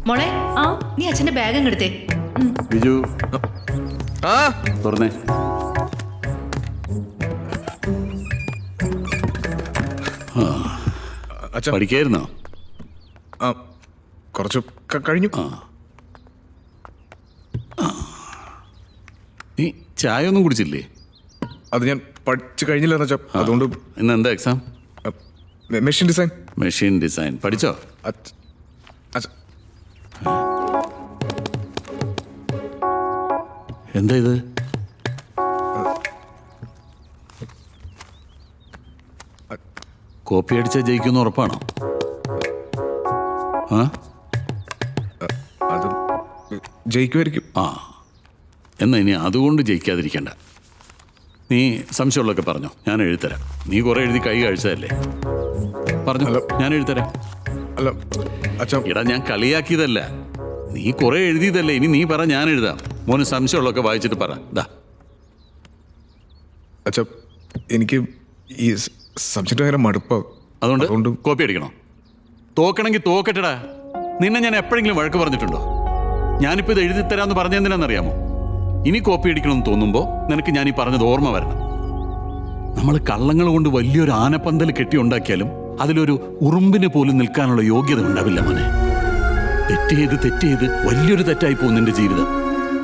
മോളെ നീ അച്ഛന്റെ ബാഗ് അങ്ങ് എടുത്തേ. ബിജു തുറന്നേ. പഠിക്കായിരുന്നോ? കുറച്ച് കഴിഞ്ഞു. നീ ചായ ഒന്നും കുടിച്ചില്ലേ? അത് ഞാൻ പഠിച്ചു കഴിഞ്ഞില്ല അച്ഛാ. അതുകൊണ്ട് ഇന്ന് എന്താ exam? Machine design. Machine design പഠിച്ചോ? എന്താ ഇത്? കോപ്പി അടിച്ചാൽ ജയിക്കുമെന്ന് ഉറപ്പാണോ? അത് ജയിക്കുമായിരിക്കും. എന്നാ ഇനി അതുകൊണ്ട് ജയിക്കാതിരിക്കണ്ട. നീ സംശയമുള്ളതൊക്കെ പറഞ്ഞോ, ഞാൻ എഴുതരാം. നീ കുറെ എഴുതി കൈ കഴിച്ചതല്ലേ, പറഞ്ഞോ, ഞാൻ എഴുതരാം. അല്ല അച്ഛാ, എടാ ഞാൻ കളിയാക്കിയതല്ല, നീ കുറെ എഴുതിയതല്ലേ. ഇനി നീ പറ, ഞാൻ എഴുതാം. മോന് സംശയമുള്ളതൊക്കെ വായിച്ചിട്ട് പറ. അച്ഛാ, എനിക്ക് ഈ സബ്ജക്റ്റ് ഭയങ്കര മടുപ്പാ. അതുകൊണ്ട് കോപ്പി അടിക്കണോ? തോക്കണമെങ്കിൽ തോക്കട്ടെടാ. നിന്നെ ഞാൻ എപ്പോഴെങ്കിലും വഴക്ക് പറഞ്ഞിട്ടുണ്ടോ? ഞാനിപ്പോൾ ഇത് എഴുതി തരാമെന്ന് പറഞ്ഞെന്തിനാണെന്നറിയാമോ? ഇനി കോപ്പി അടിക്കണമെന്ന് തോന്നുമ്പോൾ നിനക്ക് ഞാൻ ഈ പറഞ്ഞത് ഓർമ്മ വരണം. നമ്മൾ കള്ളങ്ങൾ കൊണ്ട് വലിയൊരു ആനപ്പന്തൽ കെട്ടി ഉണ്ടാക്കിയാലും അതിലൊരു ഉറുമ്പിന് പോലും നിൽക്കാനുള്ള യോഗ്യത ഉണ്ടാവില്ല മോനെ. തെറ്റ് ചെയ്ത് വലിയൊരു തെറ്റായി പോകും നിന്റെ ജീവിതം.